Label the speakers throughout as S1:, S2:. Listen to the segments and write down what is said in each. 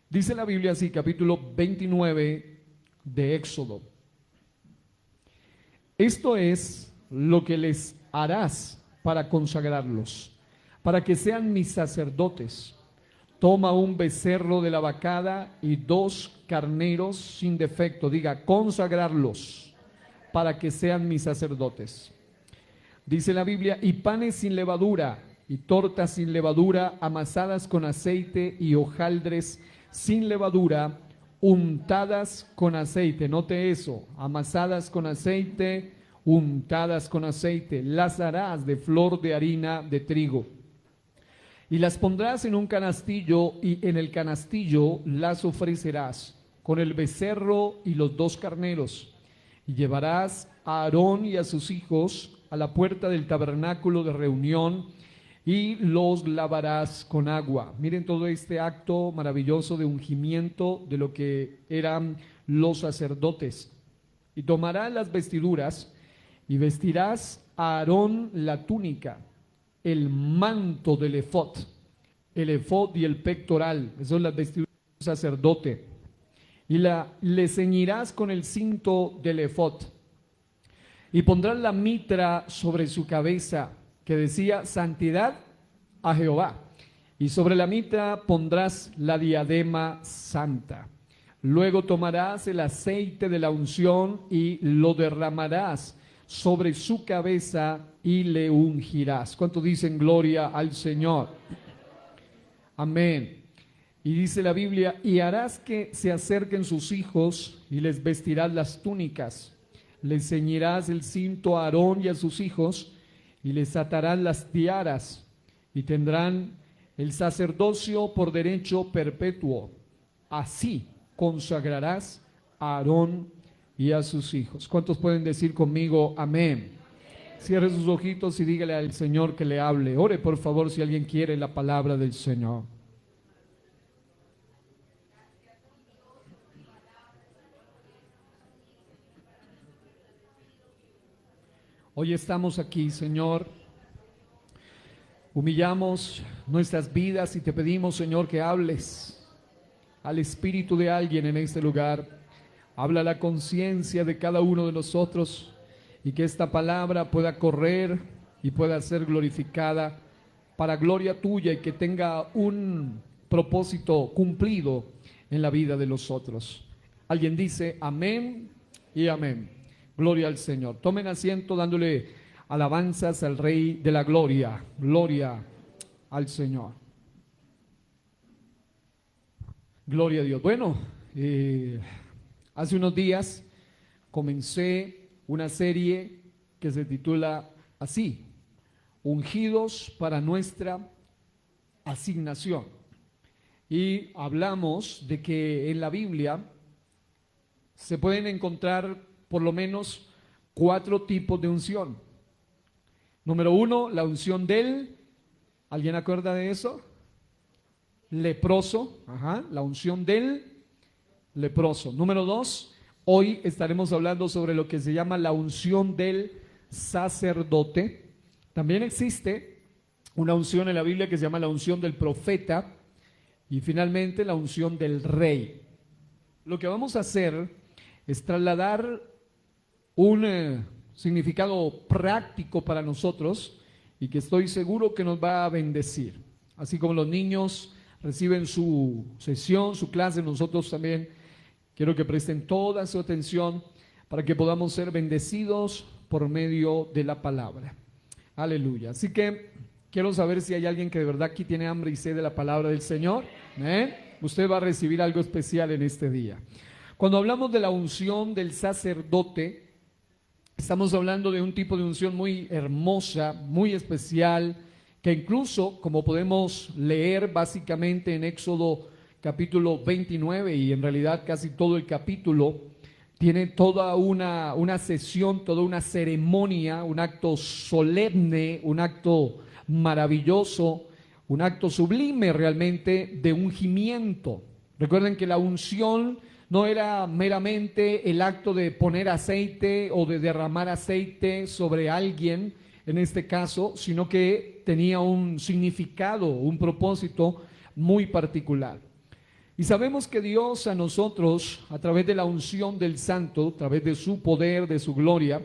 S1: Dice la Biblia así, capítulo 29 de Éxodo. Esto es lo que les harás para consagrarlos, para que sean mis sacerdotes. Toma un becerro de la vacada y 2 carneros sin defecto. Diga, consagrarlos para que sean mis sacerdotes. Dice la Biblia, y panes sin levadura, y tortas sin levadura, amasadas con aceite, y hojaldres sin levadura, untadas con aceite. Note eso, amasadas con aceite, untadas con aceite. Las harás de flor de harina de trigo. Y las pondrás en un canastillo, y en el canastillo las ofrecerás con el becerro y los 2 carneros. Y llevarás a Aarón y a sus hijos a la puerta del tabernáculo de reunión, y los lavarás con agua. Miren todo este acto maravilloso de ungimiento de lo que eran los sacerdotes. Y tomarás las vestiduras, y vestirás a Aarón la túnica, el manto del efod, el efod y el pectoral, esas son las vestiduras del sacerdote, y le ceñirás con el cinto del efod, y pondrás la mitra sobre su cabeza, que decía santidad a Jehová, y sobre la mitra pondrás la diadema santa. Luego tomarás el aceite de la unción y lo derramarás sobre su cabeza y le ungirás. ¿Cuánto dicen gloria al Señor? Amén. Y dice la Biblia, y harás que se acerquen sus hijos y les vestirás las túnicas. Les ceñirás el cinto a Aarón y a sus hijos y les atarás las tiaras, y tendrán el sacerdocio por derecho perpetuo. Así consagrarás a Aarón y a sus hijos. ¿Cuántos pueden decir conmigo amén? Cierre sus ojitos y dígale al Señor que le hable. Ore por favor si alguien quiere la palabra del Señor. Hoy estamos aquí, Señor. Humillamos nuestras vidas y te pedimos, Señor, que hables al espíritu de alguien en este lugar. Habla la conciencia de cada uno de nosotros, y que esta palabra pueda correr y pueda ser glorificada para gloria tuya, y que tenga un propósito cumplido en la vida de los otros. Alguien dice amén y amén. Gloria al Señor. Tomen asiento dándole alabanzas al Rey de la Gloria. Gloria al Señor. Gloria a Dios. Bueno, hace unos días comencé una serie que se titula así: Ungidos para nuestra asignación. Y hablamos de que en la Biblia se pueden encontrar por lo menos 4 tipos de unción. Número 1, la unción del, ¿alguien acuerda de eso? Leproso, la unción del leproso. Número 2, hoy estaremos hablando sobre lo que se llama la unción del sacerdote. También existe una unción en la Biblia que se llama la unción del profeta, y finalmente la unción del rey. Lo que vamos a hacer es trasladar un significado práctico para nosotros, y que estoy seguro que nos va a bendecir. Así como los niños reciben su sesión, su clase, nosotros también quiero que presten toda su atención para que podamos ser bendecidos por medio de la palabra. Aleluya. Así que quiero saber si hay alguien que de verdad aquí tiene hambre y sed de la palabra del Señor. Usted va a recibir algo especial en este día. Cuando hablamos de la unción del sacerdote, estamos hablando de un tipo de unción muy hermosa, muy especial, que incluso, como podemos leer básicamente en Éxodo capítulo 29, y en realidad casi todo el capítulo, tiene toda una sesión, toda una ceremonia, un acto solemne, un acto maravilloso, un acto sublime realmente de ungimiento. Recuerden que la unción no era meramente el acto de poner aceite o de derramar aceite sobre alguien, en este caso, sino que tenía un significado, un propósito muy particular. Y sabemos que Dios a nosotros, a través de la unción del Santo, a través de su poder, de su gloria,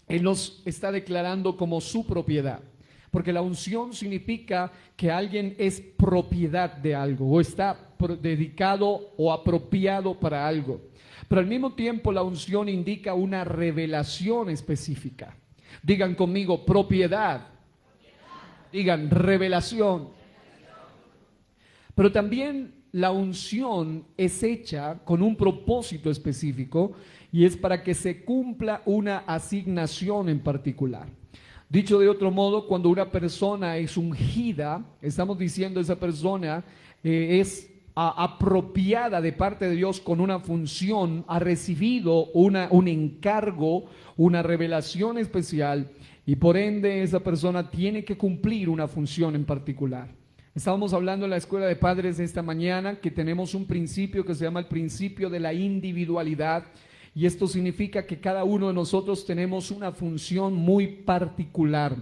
S1: Él nos está declarando como su propiedad. Porque la unción significa que alguien es propiedad de algo o está dedicado o apropiado para algo. Pero al mismo tiempo la unción indica una revelación específica. Digan conmigo, propiedad. Digan, revelación. Pero también la unción es hecha con un propósito específico y es para que se cumpla una asignación en particular. Dicho de otro modo, cuando una persona es ungida, estamos diciendo esa persona es apropiada de parte de Dios con una función, ha recibido un encargo, una revelación especial y por ende esa persona tiene que cumplir una función en particular. Estábamos hablando en la escuela de padres esta mañana que tenemos un principio que se llama el principio de la individualidad. Y esto significa que cada uno de nosotros tenemos una función muy particular,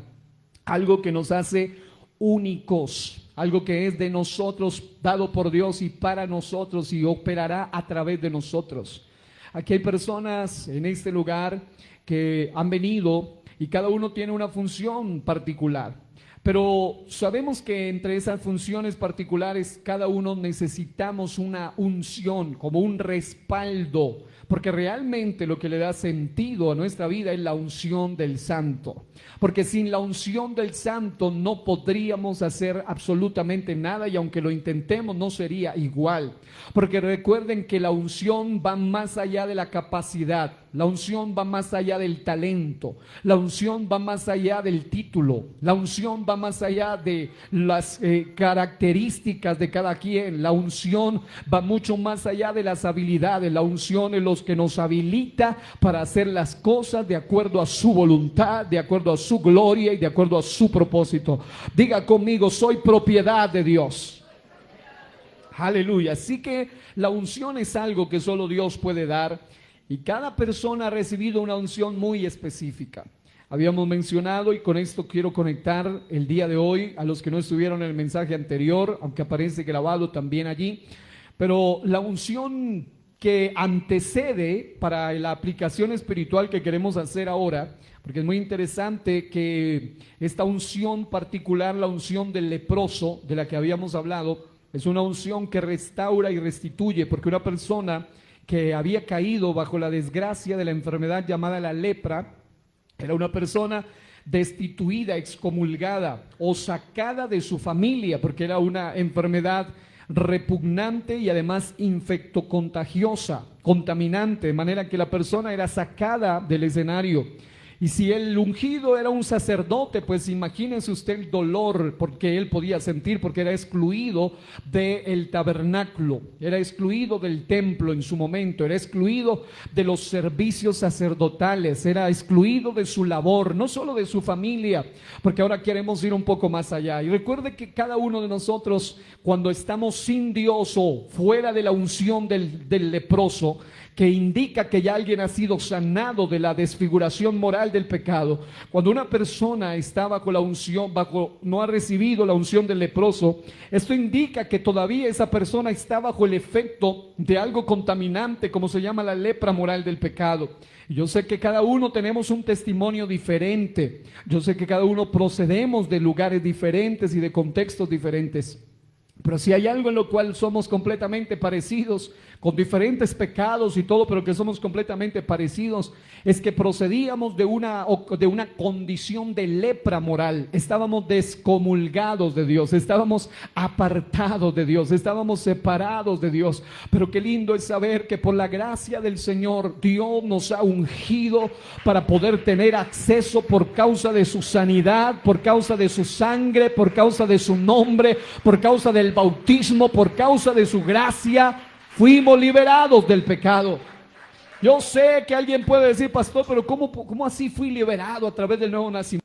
S1: algo que nos hace únicos, algo que es de nosotros, dado por Dios y para nosotros y operará a través de nosotros. Aquí hay personas en este lugar que han venido y cada uno tiene una función particular. Pero sabemos que entre esas funciones particulares cada uno necesitamos una unción, como un respaldo, porque realmente lo que le da sentido a nuestra vida es la unción del Santo. Porque sin la unción del Santo no podríamos hacer absolutamente nada y aunque lo intentemos no sería igual. Porque recuerden que la unción va más allá de la capacidad, la unción va más allá del talento, la unción va más allá del título, la unción va más allá de las características de cada quien, la unción va mucho más allá de las habilidades, la unción es lo que nos habilita para hacer las cosas de acuerdo a su voluntad, de acuerdo a su gloria y de acuerdo a su propósito. Diga conmigo, soy propiedad de Dios. Aleluya. Así que la unción es algo que solo Dios puede dar y cada persona ha recibido una unción muy específica. Habíamos mencionado, y con esto quiero conectar el día de hoy a los que no estuvieron en el mensaje anterior, aunque aparece grabado también allí, pero la unción que antecede para la aplicación espiritual que queremos hacer ahora, porque es muy interesante que esta unción particular, la unción del leproso de la que habíamos hablado, es una unción que restaura y restituye, porque una persona que había caído bajo la desgracia de la enfermedad llamada la lepra, era una persona destituida, excomulgada o sacada de su familia, porque era una enfermedad repugnante y además infectocontagiosa, contaminante, de manera que la persona era sacada del escenario. Y si el ungido era un sacerdote, pues imagínense usted el dolor porque él podía sentir, porque era excluido del tabernáculo, era excluido del templo en su momento, era excluido de los servicios sacerdotales, era excluido de su labor, no solo de su familia, porque ahora queremos ir un poco más allá. Y recuerde que cada uno de nosotros, cuando estamos sin Dios o fuera de la unción del leproso, que indica que ya alguien ha sido sanado de la desfiguración moral del pecado. Cuando una persona está bajo la unción, no ha recibido la unción del leproso, esto indica que todavía esa persona está bajo el efecto de algo contaminante, como se llama la lepra moral del pecado. Yo sé que cada uno tenemos un testimonio diferente, yo sé que cada uno procedemos de lugares diferentes y de contextos diferentes. Pero si hay algo en lo cual somos completamente parecidos, con diferentes pecados y todo, pero que somos completamente parecidos, es que procedíamos de una condición de lepra moral. Estábamos descomulgados de Dios, estábamos apartados de Dios, estábamos separados de Dios. Pero qué lindo es saber que por la gracia del Señor, Dios nos ha ungido para poder tener acceso por causa de su sanidad, por causa de su sangre, por causa de su nombre, por causa del bautismo, por causa de su gracia. Fuimos liberados del pecado. Yo sé que alguien puede decir, pastor, pero ¿cómo así fui liberado a través del nuevo nacimiento?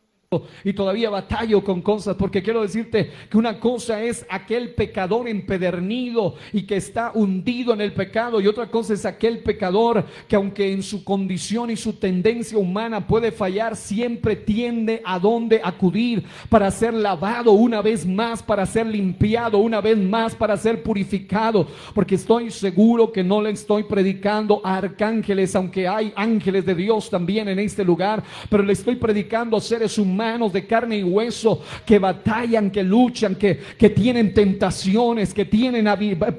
S1: y todavía batallo con cosas, porque quiero decirte que una cosa es aquel pecador empedernido y que está hundido en el pecado, y otra cosa es aquel pecador que, aunque en su condición y su tendencia humana puede fallar, siempre tiende a dónde acudir para ser lavado una vez más, para ser limpiado una vez más, para ser purificado. Porque estoy seguro que no le estoy predicando a arcángeles, aunque hay ángeles de Dios también en este lugar, pero le estoy predicando a seres humanos de carne y hueso que batallan, que luchan, que tienen tentaciones, que tienen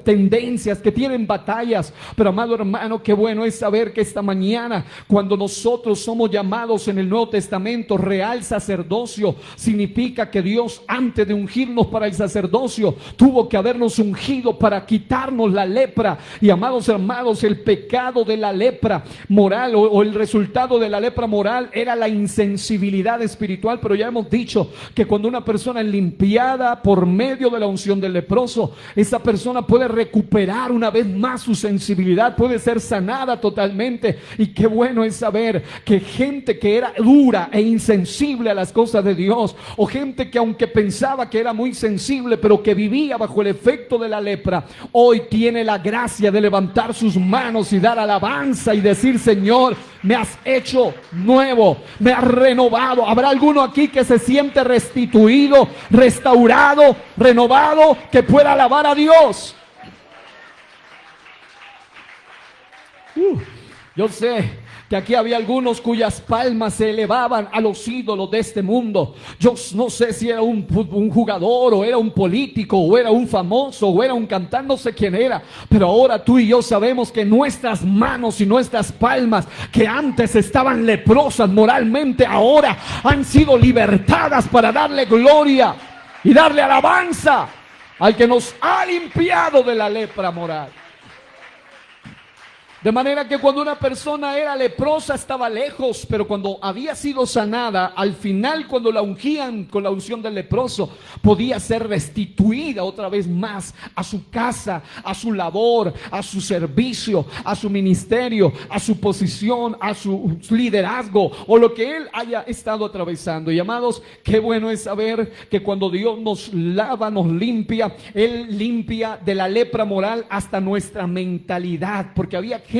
S1: tendencias, que tienen batallas. Pero, amado hermano, qué bueno es saber que esta mañana, cuando nosotros somos llamados en el Nuevo Testamento real sacerdocio, significa que Dios, antes de ungirnos para el sacerdocio, tuvo que habernos ungido para quitarnos la lepra. Y, amados hermanos, el pecado de la lepra moral o el resultado de la lepra moral era la insensibilidad espiritual. Pero ya hemos dicho que cuando una persona es limpiada por medio de la unción del leproso, esa persona puede recuperar una vez más su sensibilidad, puede ser sanada totalmente. Y qué bueno es saber que gente que era dura e insensible a las cosas de Dios, o gente que, aunque pensaba que era muy sensible, pero que vivía bajo el efecto de la lepra, hoy tiene la gracia de levantar sus manos y dar alabanza y decir: Señor, me has hecho nuevo, me has renovado. ¿Habrá alguno aquí que se siente restituido, restaurado, renovado, que pueda alabar a Dios? Yo sé que aquí había algunos cuyas palmas se elevaban a los ídolos de este mundo. Yo no sé si era un jugador, o era un político, o era un famoso, o era un cantante, no sé quién era. Pero ahora tú y yo sabemos que nuestras manos y nuestras palmas, que antes estaban leprosas moralmente, ahora han sido libertadas para darle gloria y darle alabanza al que nos ha limpiado de la lepra moral. De manera que cuando una persona era leprosa estaba lejos, pero cuando había sido sanada, al final, cuando la ungían con la unción del leproso, podía ser restituida otra vez más a su casa, a su labor, a su servicio, a su ministerio, a su posición, a su liderazgo, o lo que él haya estado atravesando. Y, amados, qué bueno es saber que cuando Dios nos lava, nos limpia, Él limpia de la lepra moral hasta nuestra mentalidad, porque había gente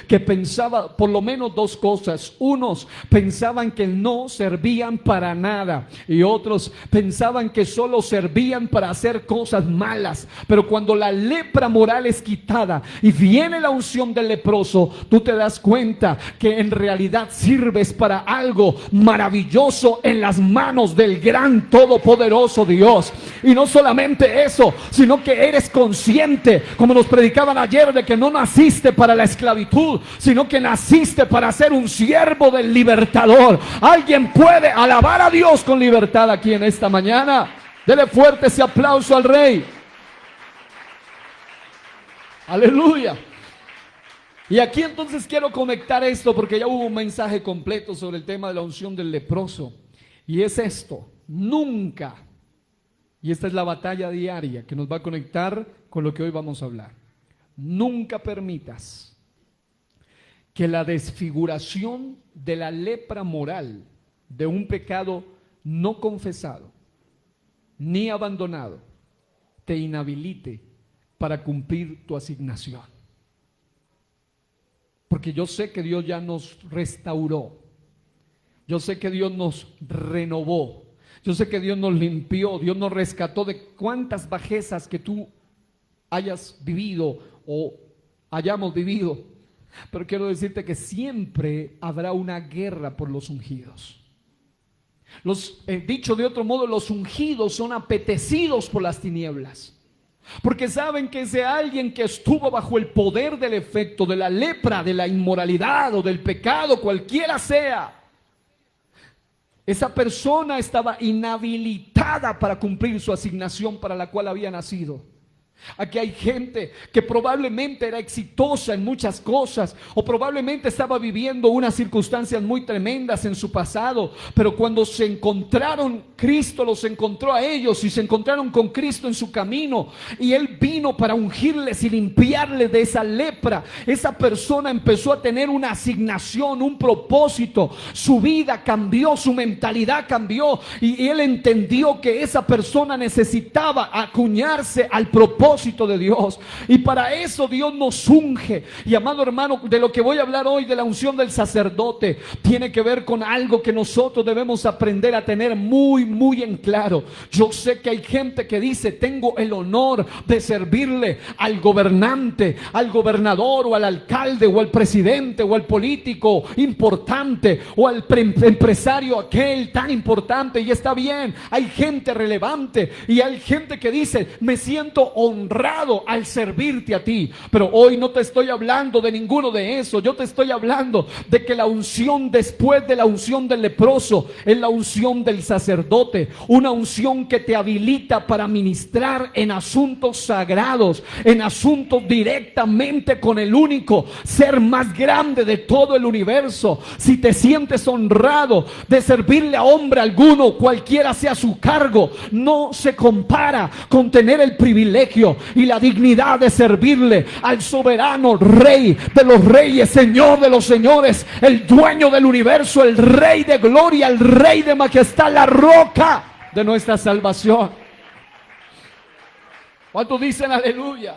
S1: que pensaba por lo menos dos cosas. Unos pensaban que no servían para nada, y otros pensaban que solo servían para hacer cosas malas. Pero cuando la lepra moral es quitada y viene la unción del leproso, tú te das cuenta que en realidad sirves para algo maravilloso en las manos del gran todopoderoso Dios. Y no solamente eso, sino que eres consciente, como nos predicaban ayer, de que no naciste para la esclavitud, sino que naciste para ser un siervo del libertador. ¿Alguien puede alabar a Dios con libertad aquí en esta mañana? Dele fuerte ese aplauso al Rey. Aleluya. Y aquí entonces quiero conectar esto, porque ya hubo un mensaje completo sobre el tema de la unción del leproso, y es esto: nunca, y esta es la batalla diaria que nos va a conectar con lo que hoy vamos a hablar, nunca permitas que la desfiguración de la lepra moral, de un pecado no confesado ni abandonado, te inhabilite para cumplir tu asignación. Porque yo sé que Dios ya nos restauró, yo sé que Dios nos renovó, yo sé que Dios nos limpió, Dios nos rescató de cuántas bajezas que tú hayas vivido o hayamos vivido. Pero quiero decirte que siempre habrá una guerra por los ungidos. Dicho de otro modo, los ungidos son apetecidos por las tinieblas, porque saben que ese alguien que estuvo bajo el poder del efecto de la lepra, de la inmoralidad o del pecado, cualquiera sea, esa persona estaba inhabilitada para cumplir su asignación para la cual había nacido. Aquí hay gente que probablemente era exitosa en muchas cosas o probablemente estaba viviendo unas circunstancias muy tremendas en su pasado, pero cuando se encontraron, Cristo los encontró a ellos y se encontraron con Cristo en su camino y Él vino para ungirles y limpiarles de esa lepra. Esa persona empezó a tener una asignación, un propósito, su vida cambió, su mentalidad cambió y Él entendió que esa persona necesitaba acuñarse al propósito de Dios, y para eso Dios nos unge. Y amado hermano, de lo que voy a hablar hoy, de la unción del sacerdote, tiene que ver con algo que nosotros debemos aprender a tener muy en claro. Yo sé que hay gente que dice: tengo el honor de servirle al gobernante, al gobernador o al alcalde o al presidente o al político importante o al empresario aquel tan importante, y está bien, hay gente relevante y hay gente que dice: me siento honrado al servirte a ti. Pero hoy no te estoy hablando de ninguno de eso. Yo te estoy hablando de que la unción después de la unción del leproso es la unción del sacerdote, una unción que te habilita para ministrar en asuntos sagrados, en asuntos directamente con el único ser más grande de todo el universo. Si te sientes honrado de servirle a hombre alguno, cualquiera sea su cargo, no se compara con tener el privilegio y la dignidad de servirle al soberano Rey de los reyes, Señor de los señores, el dueño del universo, el Rey de gloria, el Rey de majestad, la roca de nuestra salvación. ¿Cuántos dicen aleluya?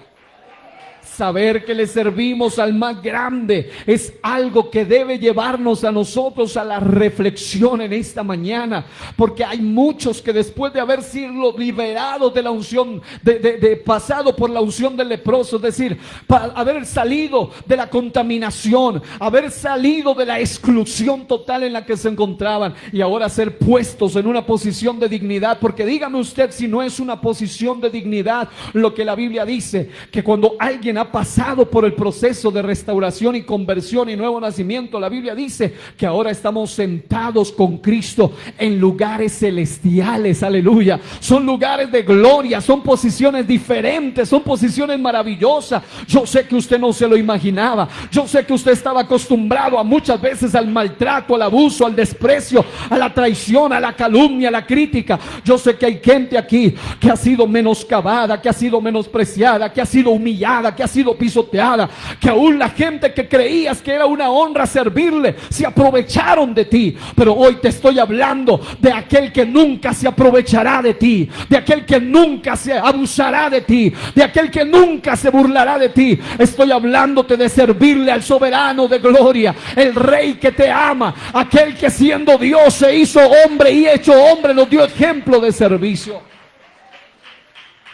S1: Saber que le servimos al más grande es algo que debe llevarnos a nosotros a la reflexión en esta mañana, porque hay muchos que después de haber sido liberados de la unción, de pasado por la unción del leproso, es decir, haber salido de la contaminación, haber salido de la exclusión total en la que se encontraban, y ahora ser puestos en una posición de dignidad. Porque dígame usted si no es una posición de dignidad lo que la Biblia dice, que cuando alguien ha pasado por el proceso de restauración y conversión y nuevo nacimiento, la Biblia dice que ahora estamos sentados con Cristo en lugares celestiales. Aleluya. Son lugares de gloria, son posiciones diferentes, son posiciones maravillosas. Yo sé que usted no se lo imaginaba. Yo sé que usted estaba acostumbrado a muchas veces al maltrato, al abuso, al desprecio, a la traición, a la calumnia, a la crítica. Yo sé que hay gente aquí que ha sido menoscabada, que ha sido menospreciada, que ha sido humillada, que ha sido pisoteada, que aún la gente que creías que era una honra servirle, se aprovecharon de ti. Pero hoy te estoy hablando de aquel que nunca se aprovechará de ti, de aquel que nunca se abusará de ti, de aquel que nunca se burlará de ti. Estoy hablándote de servirle al soberano de gloria, el Rey que te ama, aquel que siendo Dios se hizo hombre y hecho hombre nos dio ejemplo de servicio.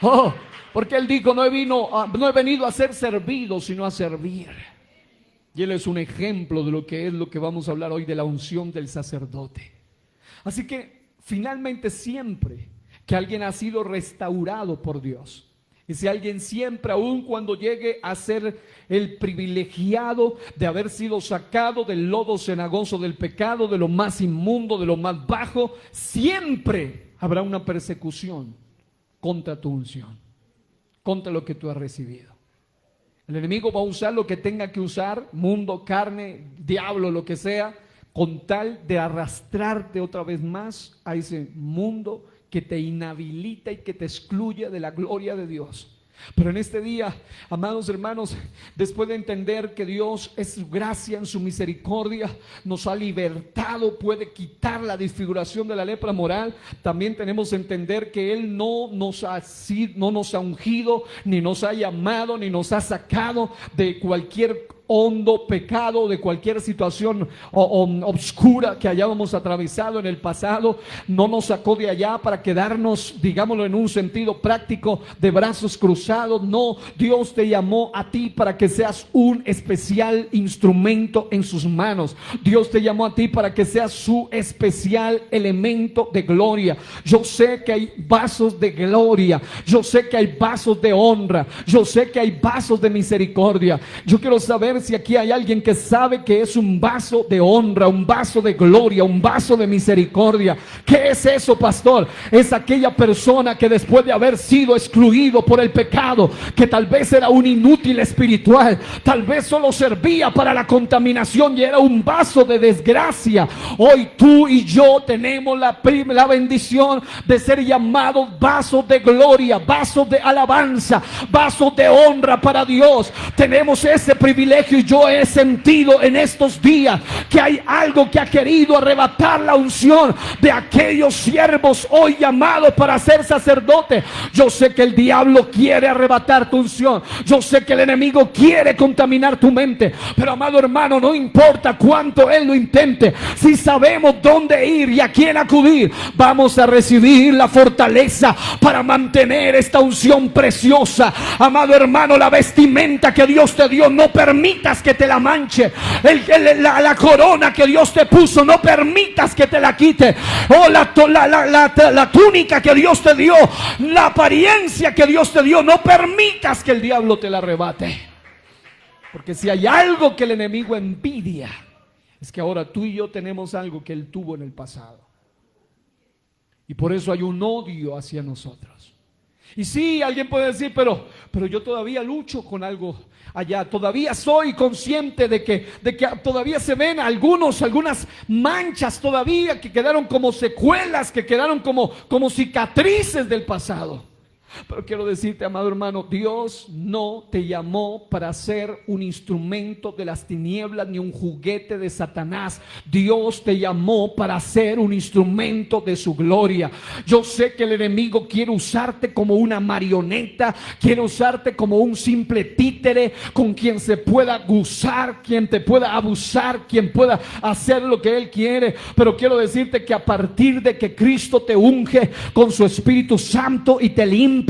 S1: Oh, porque Él dijo: no he venido a ser servido, sino a servir. Y Él es un ejemplo de lo que es lo que vamos a hablar hoy, de la unción del sacerdote. Así que finalmente, siempre que alguien ha sido restaurado por Dios, y si alguien siempre, aun cuando llegue a ser el privilegiado de haber sido sacado del lodo cenagoso del pecado, de lo más inmundo, de lo más bajo, siempre habrá una persecución contra tu unción, contra lo que tú has recibido. El enemigo va a usar lo que tenga que usar, mundo, carne, diablo, lo que sea, con tal de arrastrarte otra vez más a ese mundo que te inhabilita y que te excluye de la gloria de Dios. Pero en este día, amados hermanos, después de entender que Dios es su gracia, en su misericordia nos ha libertado, puede quitar la desfiguración de la lepra moral, también tenemos que entender que Él no nos ha ungido, ni nos ha llamado, ni nos ha sacado de cualquier hondo pecado, de cualquier situación obscura que hayamos atravesado en el pasado. No nos sacó de allá para quedarnos, digámoslo en un sentido práctico, de brazos cruzados. No, Dios te llamó a ti para que seas un especial instrumento en sus manos. Dios te llamó a ti para que seas su especial elemento de gloria. Yo sé que hay vasos de gloria, yo sé que hay vasos de honra, yo sé que hay vasos de misericordia. Yo quiero saber ver si aquí hay alguien que sabe que es un vaso de honra, un vaso de gloria, un vaso de misericordia. ¿Qué es eso, pastor? Es aquella persona que después de haber sido excluido por el pecado, que tal vez era un inútil espiritual, tal vez solo servía para la contaminación y era un vaso de desgracia. Hoy tú y yo tenemos la bendición de ser llamados vasos de gloria, vasos de alabanza, vasos de honra para Dios. Tenemos ese privilegio y yo he sentido en estos días que hay algo que ha querido arrebatar la unción de aquellos siervos hoy llamados para ser sacerdotes. Yo sé que el diablo quiere arrebatar tu unción, yo sé que el enemigo quiere contaminar tu mente, pero amado hermano, no importa cuánto él lo intente, si sabemos dónde ir y a quién acudir, vamos a recibir la fortaleza para mantener esta unción preciosa. Amado hermano, la vestimenta que Dios te dio, no permitas que te la manche. La corona que Dios te puso, no permitas que te la quite. Oh, la túnica que Dios te dio, la apariencia que Dios te dio, no permitas que el diablo te la arrebate. Porque si hay algo que el enemigo envidia, es que ahora tú y yo tenemos algo que él tuvo en el pasado. Y por eso hay un odio hacia nosotros. Y sí, alguien puede decir, pero yo todavía lucho con algo allá, todavía soy consciente de que todavía se ven algunas manchas todavía que quedaron como secuelas, que quedaron como cicatrices del pasado. Pero quiero decirte, amado hermano, Dios no te llamó para ser un instrumento de las tinieblas ni un juguete de Satanás. Dios te llamó para ser un instrumento de su gloria. Yo sé que el enemigo quiere usarte como una marioneta, quiere usarte como un simple títere con quien se pueda gozar, quien te pueda abusar, quien pueda hacer lo que él quiere. Pero quiero decirte que a partir de que Cristo te unge con su Espíritu Santo y te limpia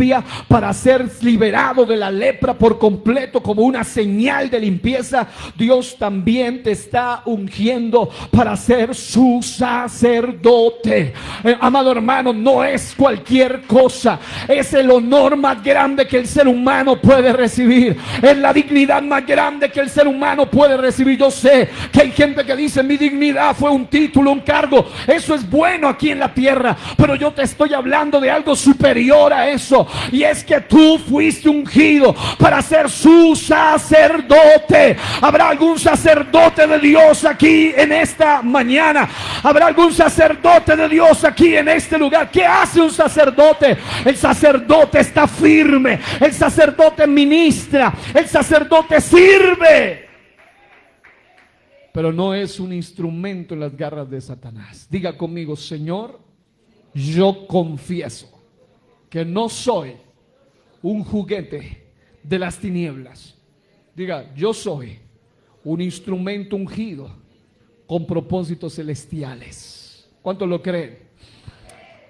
S1: para ser liberado de la lepra por completo como una señal de limpieza, Dios también te está ungiendo para ser su sacerdote. Amado hermano, no es cualquier cosa, es el honor más grande que el ser humano puede recibir, es la dignidad más grande que el ser humano puede recibir. Yo sé que hay gente que dice: mi dignidad fue un título, un cargo. Eso es bueno aquí en la tierra, pero yo te estoy hablando de algo superior a eso. Y es que tú fuiste ungido para ser su sacerdote. ¿Habrá algún sacerdote de Dios aquí en esta mañana? ¿Habrá algún sacerdote de Dios aquí en este lugar? ¿Qué hace un sacerdote? El sacerdote está firme, el sacerdote ministra, el sacerdote sirve, pero no es un instrumento en las garras de Satanás. Diga conmigo: Señor, yo confieso que no soy un juguete de las tinieblas. Diga: yo soy un instrumento ungido con propósitos celestiales. ¿Cuántos lo creen?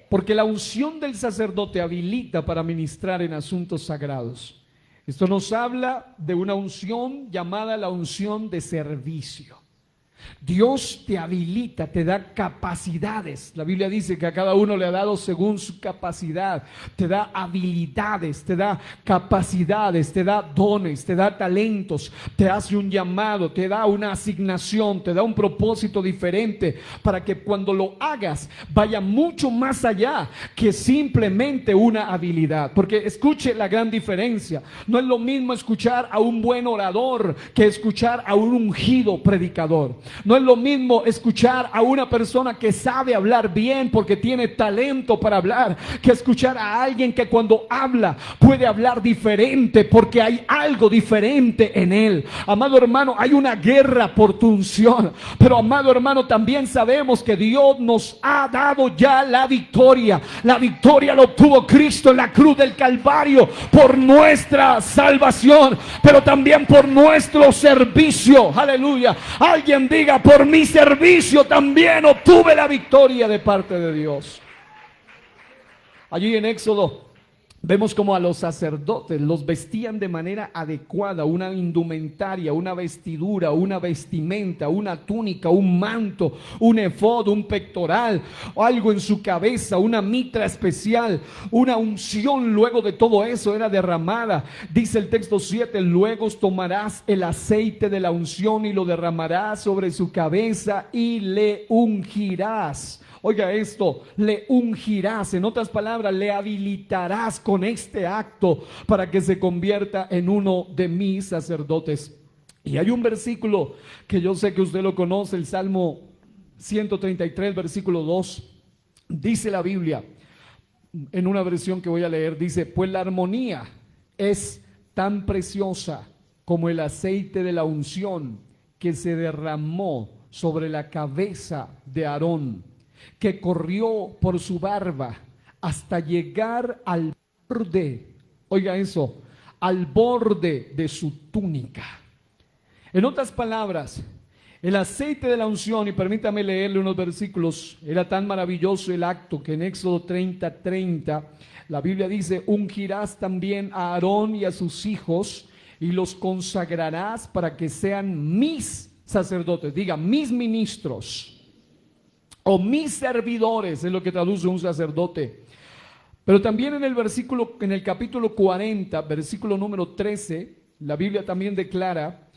S1: Porque la unción del sacerdote habilita para ministrar en asuntos sagrados. Esto nos habla de una unción llamada la unción de servicio. Dios te habilita, te da capacidades. La Biblia dice que a cada uno le ha dado según su capacidad. Te da habilidades, te da capacidades, te da dones, te da talentos, te hace un llamado, te da una asignación, te da un propósito diferente para que cuando lo hagas vaya mucho más allá que simplemente una habilidad. Porque escuche la gran diferencia. No es lo mismo escuchar a un buen orador que escuchar a un ungido predicador. No es lo mismo escuchar a una persona que sabe hablar bien porque tiene talento para hablar, que escuchar a alguien que cuando habla puede hablar diferente porque hay algo diferente en él. Amado hermano, hay una guerra por tu unción, pero amado hermano, también sabemos que Dios nos ha dado ya la victoria. La victoria la obtuvo Cristo en la cruz del Calvario por nuestra salvación, pero también por nuestro servicio. Aleluya. Alguien diga: por mi servicio también obtuve la victoria de parte de Dios. Allí en Éxodo Vemos como a los sacerdotes los vestían de manera adecuada, una indumentaria, una vestidura, una vestimenta, una túnica, un manto, un efod, un pectoral, algo en su cabeza, una mitra especial, una unción. Luego de todo eso era derramada. Dice el texto 7, luego tomarás el aceite de la unción y lo derramarás sobre su cabeza y le ungirás. Oiga esto, le ungirás, en otras palabras, le habilitarás con este acto para que se convierta en uno de mis sacerdotes. Y hay un versículo que yo sé que usted lo conoce, el Salmo 133, versículo 2. Dice la Biblia, en una versión que voy a leer, dice, pues la armonía es tan preciosa como el aceite de la unción que se derramó sobre la cabeza de Aarón, que corrió por su barba hasta llegar al borde, oiga eso, al borde de su túnica. En otras palabras, el aceite de la unción, y permítame leerle unos versículos, era tan maravilloso el acto que en Éxodo 30:30, la Biblia dice, ungirás también a Aarón y a sus hijos y los consagrarás para que sean mis sacerdotes, diga, mis ministros, o mis servidores, es lo que traduce un sacerdote. Pero también en el versículo, en el capítulo 40, versículo número 13, la Biblia también declara,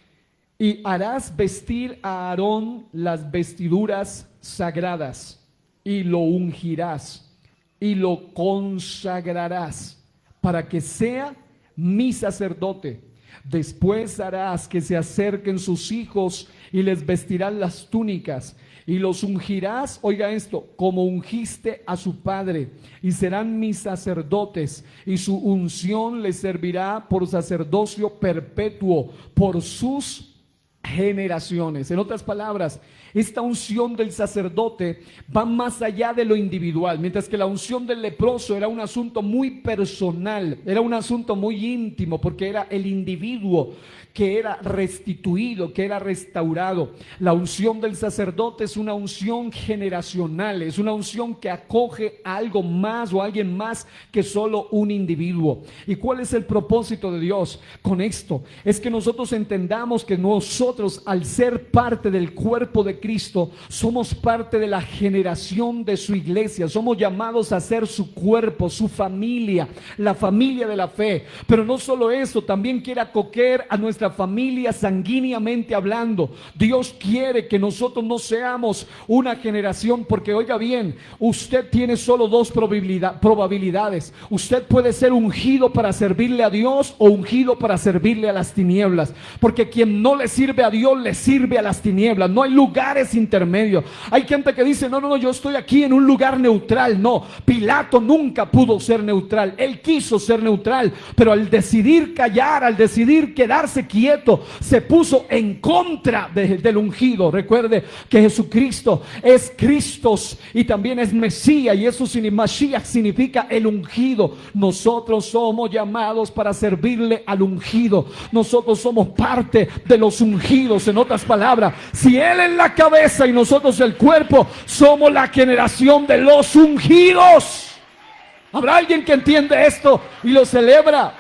S1: y harás vestir a Aarón las vestiduras sagradas, y lo ungirás, y lo consagrarás, para que sea mi sacerdote. Después harás que se acerquen sus hijos, y les vestirás las túnicas, y los ungirás, oiga esto, como ungiste a su padre, y serán mis sacerdotes, y su unción les servirá por sacerdocio perpetuo por sus generaciones. En otras palabras, esta unción del sacerdote va más allá de lo individual, mientras que la unción del leproso era un asunto muy personal, era un asunto muy íntimo, porque era el individuo que era restituido, que era restaurado. La unción del sacerdote es una unción generacional, es una unción que acoge a algo más o a alguien más que solo un individuo. ¿Y cuál es el propósito de Dios con esto? Es que nosotros entendamos que nosotros, al ser parte del cuerpo de Cristo, somos parte de la generación de su iglesia, somos llamados a ser su cuerpo, su familia, la familia de la fe. Pero no solo eso, también quiere acoger a nuestra familia sanguíneamente hablando. Dios quiere que nosotros no seamos una generación, porque oiga bien, usted tiene solo dos probabilidades. Usted puede ser ungido para servirle a Dios o ungido para servirle a las tinieblas, porque quien no le sirve a Dios le sirve a las tinieblas. No hay lugares intermedios. Hay gente que dice, no, yo estoy aquí en un lugar neutral. No, Pilato nunca pudo ser neutral. Él quiso ser neutral, pero al decidir callar, al decidir quedarse quieto, se puso en contra del ungido. Recuerde que Jesucristo es Cristos y también es Mesías, y eso Mashiach significa el ungido. Nosotros somos llamados para servirle al ungido. Nosotros somos parte de los ungidos. En otras palabras, si Él es la cabeza y nosotros el cuerpo, somos la generación de los ungidos. ¿Habrá alguien que entiende esto y lo celebra?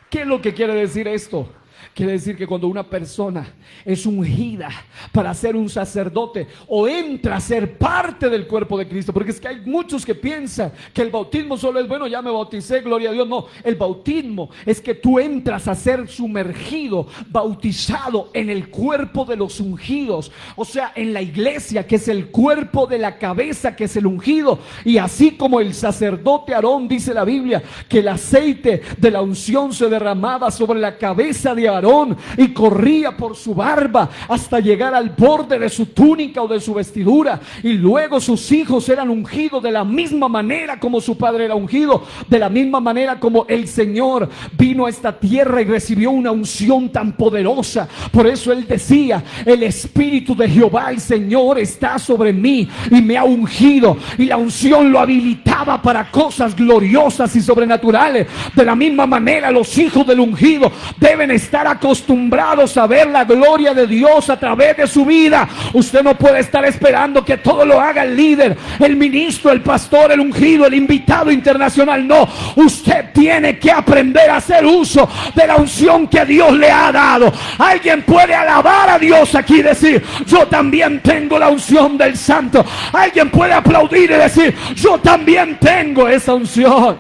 S1: ¿Qué es lo que quiere decir esto? Quiere decir que cuando una persona es ungida para ser un sacerdote o entra a ser parte del cuerpo de Cristo, porque es que hay muchos que piensan que el bautismo solo es, bueno, ya me bauticé, gloria a Dios. No, el bautismo es que tú entras a ser sumergido, bautizado en el cuerpo de los ungidos, o sea, en la iglesia, que es el cuerpo de la cabeza, que es el ungido. Y así como el sacerdote Aarón, dice la Biblia, que el aceite de la unción se derramaba sobre la cabeza de Aarón y corría por su barba hasta llegar al borde de su túnica o de su vestidura, y luego sus hijos eran ungidos de la misma manera como su padre era ungido, de la misma manera como el Señor vino a esta tierra y recibió una unción tan poderosa. Por eso Él decía, el Espíritu de Jehová el Señor está sobre mí y me ha ungido, y la unción lo habilitaba para cosas gloriosas y sobrenaturales. De la misma manera, los hijos del ungido deben estar estar acostumbrados a ver la gloria de Dios a través de su vida. Usted no puede estar esperando que todo lo haga el líder, el ministro, el pastor, el ungido, el invitado internacional. No, usted tiene que aprender a hacer uso de la unción que Dios le ha dado. Alguien puede alabar a Dios aquí y decir: yo también tengo la unción del Santo. Alguien puede aplaudir y decir: yo también tengo esa unción.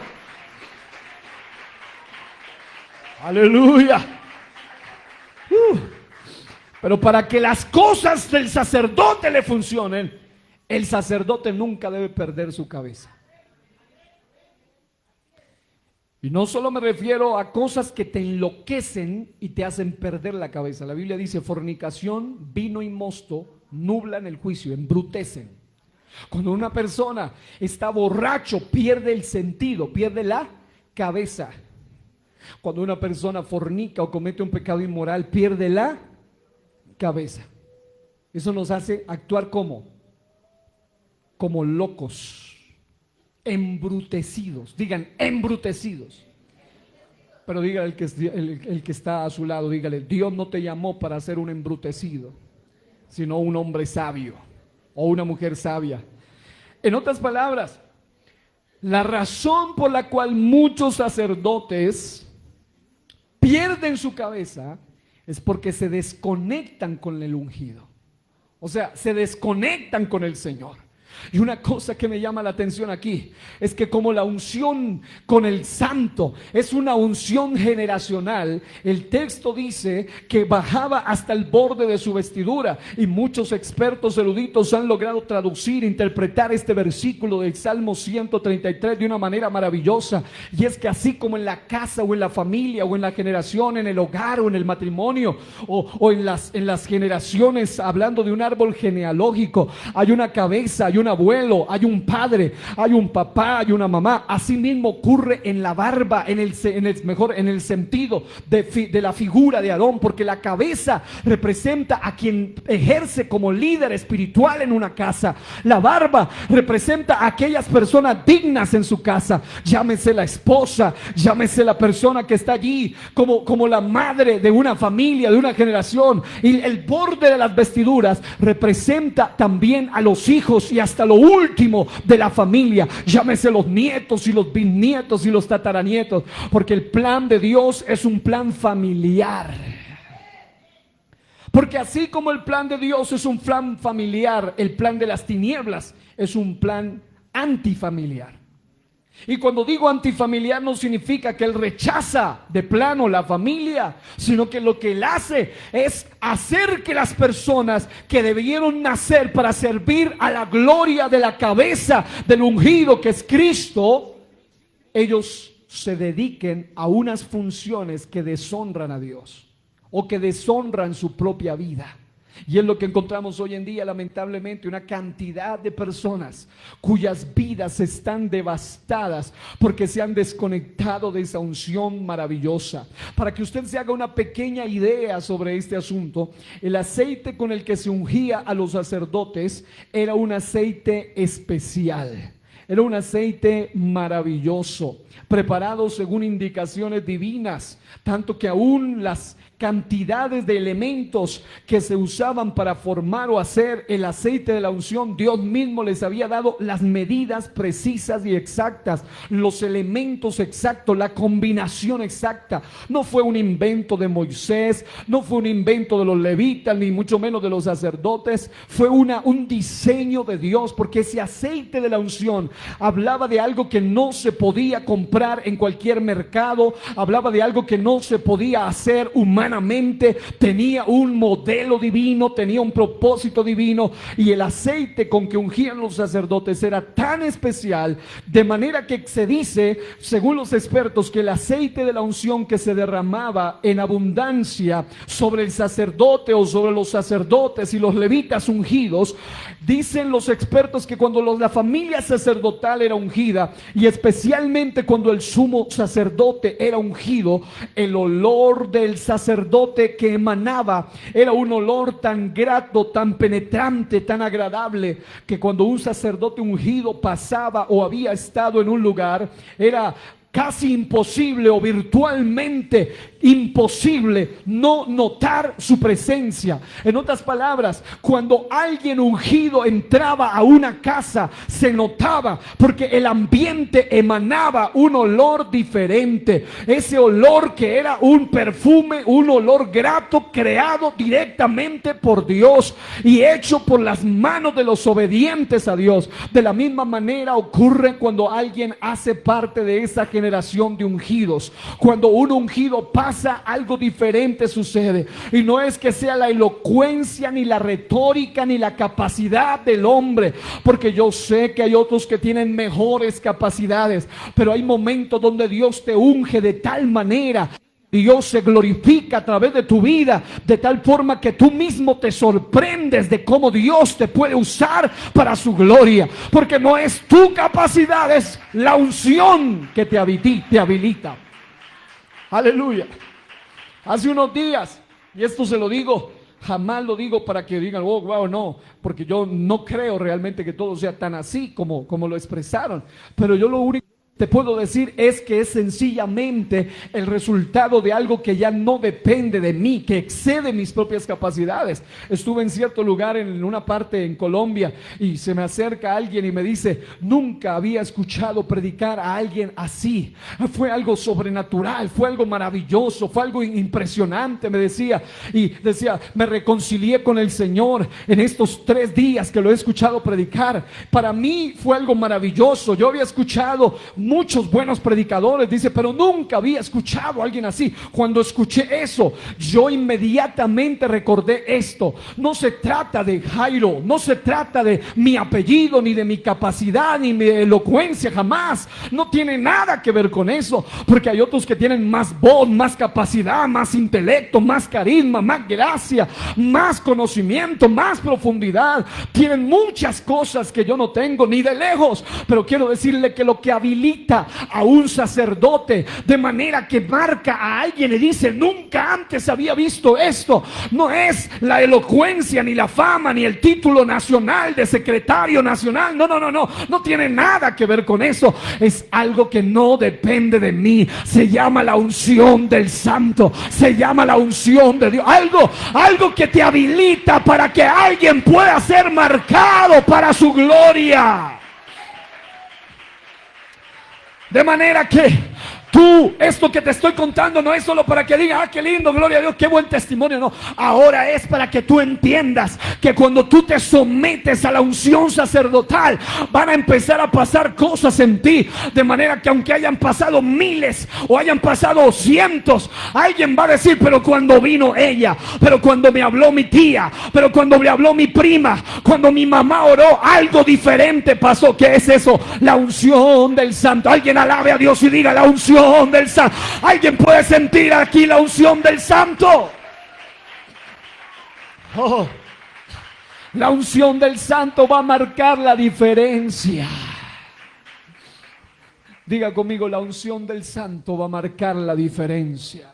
S1: Aleluya. Pero para que las cosas del sacerdote le funcionen, el sacerdote nunca debe perder su cabeza. Y no solo me refiero a cosas que te enloquecen y te hacen perder la cabeza. La Biblia dice: fornicación, vino y mosto nublan el juicio, embrutecen. Cuando una persona está borracho, pierde el sentido, pierde la cabeza. Cuando una persona fornica o comete un pecado inmoral, pierde la cabeza. Eso nos hace actuar como locos, embrutecidos. Digan: embrutecidos. Pero dígale el que está a su lado, dígale: Dios no te llamó para ser un embrutecido, sino un hombre sabio o una mujer sabia. En otras palabras, la razón por la cual muchos sacerdotes pierden su cabeza es porque se desconectan con el ungido. O sea, se desconectan con el Señor. Y una cosa que me llama la atención aquí es que como la unción con el santo es una unción generacional, el texto dice que bajaba hasta el borde de su vestidura, y muchos expertos eruditos han logrado traducir, interpretar este versículo del Salmo 133 de una manera maravillosa. Y es que así como en la casa o en la familia o en la generación, en el hogar o en el matrimonio o en las generaciones, hablando de un árbol genealógico, hay una cabeza, hay un abuelo, hay un padre, hay un papá, hay una mamá. Así mismo ocurre en la barba, en el sentido de la figura de Aarón, porque la cabeza representa a quien ejerce como líder espiritual en una casa. La barba representa a aquellas personas dignas en su casa, llámese la esposa, llámese la persona que está allí como la madre de una familia, de una generación. Y el borde de las vestiduras representa también a los hijos y hasta lo último de la familia, llámese los nietos y los bisnietos y los tataranietos, porque el plan de Dios es un plan familiar. Porque así como el plan de Dios es un plan familiar, el plan de las tinieblas es un plan antifamiliar. Y cuando digo antifamiliar, no significa que él rechaza de plano la familia, sino que lo que él hace es hacer que las personas que debieron nacer para servir a la gloria de la cabeza del ungido, que es Cristo, ellos se dediquen a unas funciones que deshonran a Dios o que deshonran su propia vida. Y es lo que encontramos hoy en día, lamentablemente, una cantidad de personas cuyas vidas están devastadas porque se han desconectado de esa unción maravillosa. Para que usted se haga una pequeña idea sobre este asunto, el aceite con el que se ungía a los sacerdotes era un aceite especial. Era un aceite maravilloso, preparado según indicaciones divinas, tanto que aún las cantidades de elementos que se usaban para formar o hacer el aceite de la unción, Dios mismo les había dado las medidas precisas y exactas, los elementos exactos, la combinación exacta. No fue un invento de Moisés, no fue un invento de los levitas, ni mucho menos de los sacerdotes. Fue un diseño de Dios, porque ese aceite de la unción hablaba de algo que no se podía comprar en cualquier mercado, hablaba de algo que no se podía hacer humanamente. Tenía un modelo divino, tenía un propósito divino, y el aceite con que ungían los sacerdotes era tan especial, de manera que se dice, según los expertos, que el aceite de la unción que se derramaba en abundancia sobre el sacerdote o sobre los sacerdotes y los levitas ungidos, dicen los expertos que cuando la familia sacerdotal era ungida, y especialmente cuando el sumo sacerdote era ungido, el olor del sacerdote que emanaba era un olor tan grato, tan penetrante, tan agradable, que cuando un sacerdote ungido pasaba o había estado en un lugar, era casi imposible o virtualmente imposible no notar su presencia. En otras palabras, cuando alguien ungido entraba a una casa, se notaba, porque el ambiente emanaba un olor diferente. Ese olor que era un perfume, un olor grato, creado directamente por Dios y hecho por las manos de los obedientes a Dios. De la misma manera ocurre cuando alguien hace parte de esa generación de ungidos. Cuando un ungido pasa, algo diferente sucede. Y no es que sea la elocuencia, ni la retórica, ni la capacidad del hombre, porque yo sé que hay otros que tienen mejores capacidades, pero hay momentos donde Dios te unge de tal manera, Dios se glorifica a través de tu vida, de tal forma que tú mismo te sorprendes de cómo Dios te puede usar para su gloria, porque no es tu capacidad, es la unción que te habilita. Aleluya. Hace unos días, y esto se lo digo, jamás lo digo para que digan, oh, wow, no, porque yo no creo realmente que todo sea tan así como lo expresaron, pero yo lo único te puedo decir es que es sencillamente el resultado de algo que ya no depende de mí, que excede mis propias capacidades. Estuve en cierto lugar en una parte en Colombia y se me acerca alguien y me dice, nunca había escuchado predicar a alguien así. Fue algo sobrenatural, fue algo maravilloso, fue algo impresionante, me decía. Y decía, me reconcilié con el Señor en estos 3 días que lo he escuchado predicar. Para mí fue algo maravilloso. Yo había escuchado muchos buenos predicadores, dice, pero nunca había escuchado a alguien así. Cuando escuché eso, yo inmediatamente recordé esto. No se trata de Jairo, no se trata de mi apellido, ni de mi capacidad, ni mi elocuencia, jamás. No tiene nada que ver con eso, porque hay otros que tienen más voz, más capacidad, más intelecto, más carisma, más gracia, más conocimiento, más profundidad. Tienen muchas cosas que yo no tengo ni de lejos, pero quiero decirle que lo que habilita a un sacerdote de manera que marca a alguien y dice, nunca antes había visto esto, no es la elocuencia, ni la fama, ni el título nacional de secretario nacional, no tiene nada que ver con eso. Es algo que no depende de mí, se llama la unción del Santo, se llama la unción de Dios, algo que te habilita para que alguien pueda ser marcado para su gloria. De manera que tú, esto que te estoy contando no es solo para que digas, qué lindo, gloria a Dios, qué buen testimonio, no. Ahora es para que tú entiendas que cuando tú te sometes a la unción sacerdotal, van a empezar a pasar cosas en ti, de manera que aunque hayan pasado miles o hayan pasado cientos, alguien va a decir, pero cuando vino ella, pero cuando me habló mi tía, pero cuando me habló mi prima, cuando mi mamá oró, algo diferente pasó. ¿Qué es eso? La unción del Santo. Alguien alabe a Dios y diga, la unción del Santo. ¿Alguien puede sentir aquí la unción del Santo? Oh, la unción del Santo va a marcar la diferencia. Diga conmigo, la unción del Santo va a marcar la diferencia.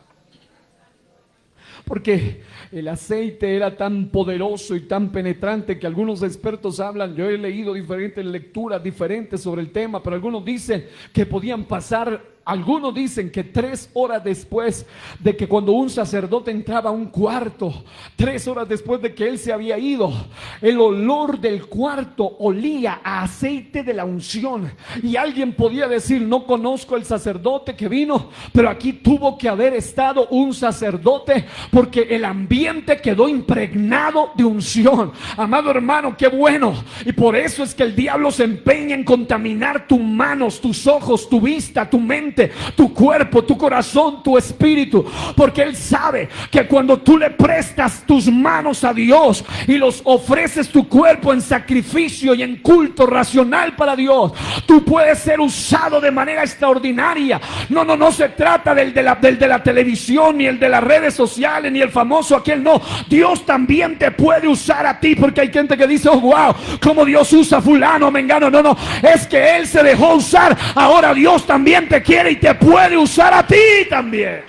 S1: Porque el aceite era tan poderoso y tan penetrante que algunos expertos hablan, yo he leído diferentes lecturas diferentes sobre el tema, pero algunos dicen que podían pasar, algunos dicen que 3 horas después de que cuando un sacerdote entraba a un cuarto, 3 horas después de que él se había ido, el olor del cuarto olía a aceite de la unción. Y alguien podía decir, no conozco el sacerdote que vino, pero aquí tuvo que haber estado un sacerdote, porque el ambiente quedó impregnado de unción. Amado hermano, qué bueno. Y por eso es que el diablo se empeña en contaminar tus manos, tus ojos, tu vista, tu mente, tu cuerpo, tu corazón, tu espíritu, porque él sabe que cuando tú le prestas tus manos a Dios y los ofreces tu cuerpo en sacrificio y en culto racional para Dios, tú puedes ser usado de manera extraordinaria. No se trata del de la televisión, ni el de las redes sociales, ni el famoso aquel, no. Dios también te puede usar a ti, porque hay gente que dice, oh wow, cómo Dios usa a fulano, mengano. No, es que él se dejó usar. Ahora Dios también te quiere y te puede usar a ti también.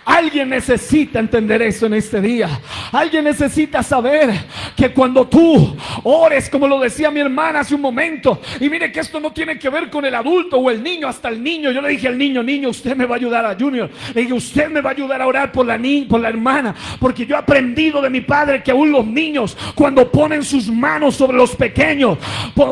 S1: Alguien necesita entender eso en este día. Alguien necesita saber que cuando tú ores, como lo decía mi hermana hace un momento, y mire que esto no tiene que ver con el adulto o el niño, hasta el niño. Yo le dije al niño: niño, usted me va a ayudar, a Junior, le dije: usted me va a ayudar a orar por la hermana, porque yo he aprendido de mi padre que aún los niños, cuando ponen sus manos sobre los pequeños,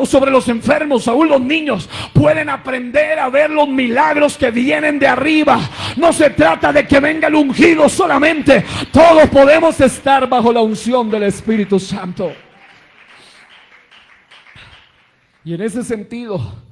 S1: sobre los enfermos, aún los niños pueden aprender a ver los milagros que vienen de arriba. No se trata de que venga el ungido solamente. Todos podemos estar bajo la unción del Espíritu Santo. Y en ese sentido,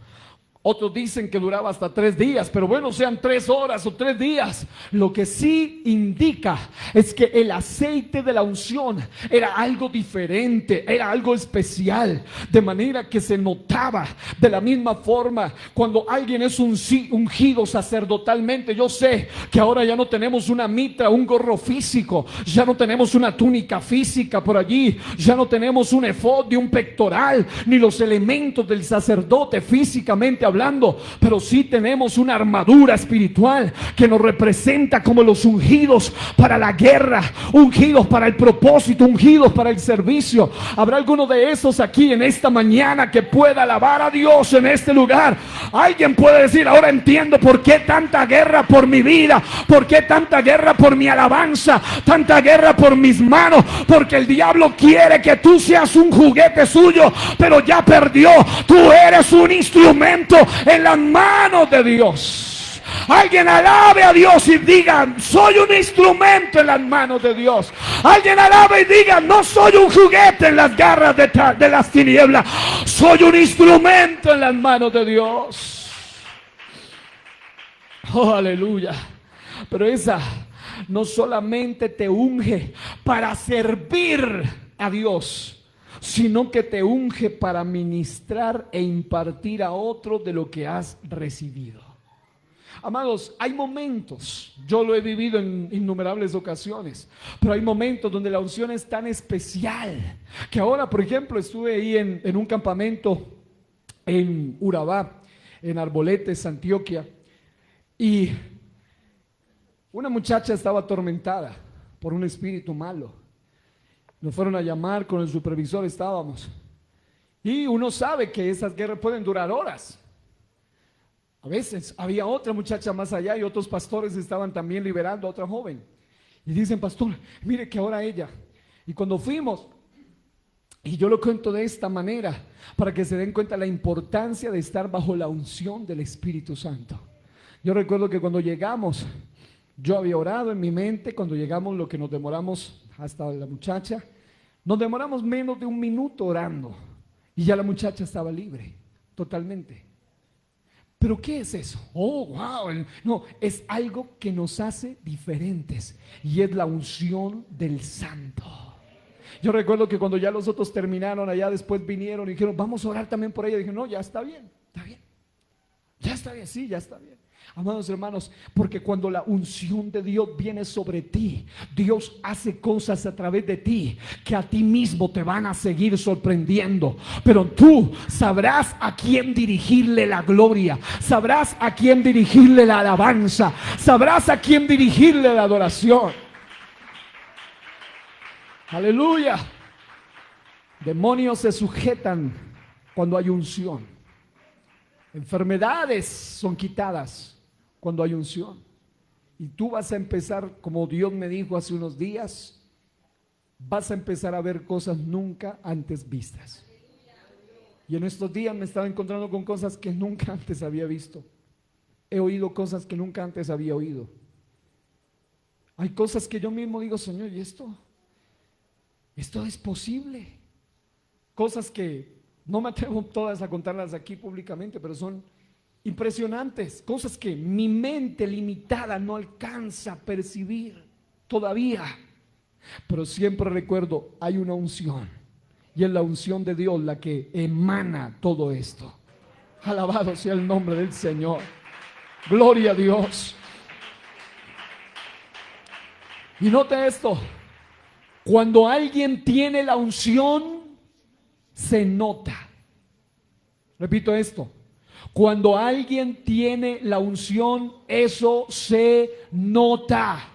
S1: otros dicen que duraba hasta 3 días, pero bueno, sean 3 horas o 3 días. Lo que sí indica es que el aceite de la unción era algo diferente, era algo especial, de manera que se notaba de la misma forma cuando alguien es ungido sacerdotalmente. Yo sé que ahora ya no tenemos una mitra, un gorro físico, ya no tenemos una túnica física por allí, ya no tenemos un efod y un pectoral, ni los elementos del sacerdote físicamente hablando, pero sí tenemos una armadura espiritual que nos representa como los ungidos para la guerra, ungidos para el propósito, ungidos para el servicio. ¿Habrá alguno de esos aquí en esta mañana que pueda alabar a Dios en este lugar? Alguien puede decir: ahora entiendo por qué tanta guerra por mi vida, por qué tanta guerra por mi alabanza, tanta guerra por mis manos, porque el diablo quiere que tú seas un juguete suyo, pero ya perdió. Tú eres un instrumento en las manos de Dios. Alguien alabe a Dios y diga: soy un instrumento en las manos de Dios. Alguien alabe y diga: no soy un juguete en las garras de las tinieblas, soy un instrumento en las manos de Dios. Oh, aleluya. Pero esa no solamente te unge para servir a Dios, sino que te unge para ministrar e impartir a otros de lo que has recibido. Amados, hay momentos, yo lo he vivido en innumerables ocasiones, pero hay momentos donde la unción es tan especial que ahora, por ejemplo, estuve ahí en un campamento en Urabá, en Arboletes, Antioquia, y una muchacha estaba atormentada por un espíritu malo. Nos fueron a llamar, con el supervisor estábamos. Y uno sabe que esas guerras pueden durar horas. A veces había otra muchacha más allá y otros pastores estaban también liberando a otra joven. Y dicen: pastor, mire que ahora ella. Y cuando fuimos, y yo lo cuento de esta manera, para que se den cuenta la importancia de estar bajo la unción del Espíritu Santo. Yo recuerdo que cuando llegamos, yo había orado en mi mente. Cuando llegamos, lo que nos demoramos hasta la muchacha, nos demoramos menos de 1 minuto orando y ya la muchacha estaba libre totalmente. ¿Pero qué es eso? Oh, wow. No, es algo que nos hace diferentes y es la unción del Santo. Yo recuerdo que cuando ya los otros terminaron allá, después vinieron y dijeron: vamos a orar también por ella. Dije: no, ya está bien, ya está bien, sí, ya está bien. Amados hermanos, porque cuando la unción de Dios viene sobre ti, Dios hace cosas a través de ti que a ti mismo te van a seguir sorprendiendo. Pero tú sabrás a quién dirigirle la gloria, sabrás a quién dirigirle la alabanza, sabrás a quién dirigirle la adoración. Aleluya. Demonios se sujetan cuando hay unción. Enfermedades son quitadas cuando hay unción. Y tú vas a empezar, como Dios me dijo hace unos días, vas a empezar a ver cosas nunca antes vistas. Y en estos días me estaba encontrando con cosas que nunca antes había visto. He oído cosas que nunca antes había oído. Hay cosas que yo mismo digo: Señor, ¿y esto es posible? Cosas que no me atrevo todas a contarlas aquí públicamente, pero son impresionantes, cosas que mi mente limitada no alcanza a percibir todavía. Pero siempre recuerdo: hay una unción, y es la unción de Dios la que emana todo esto. Alabado sea el nombre del Señor. Gloria a Dios. Y note esto: cuando alguien tiene la unción, se nota. Repito esto: Cuando alguien tiene la unción, eso se nota.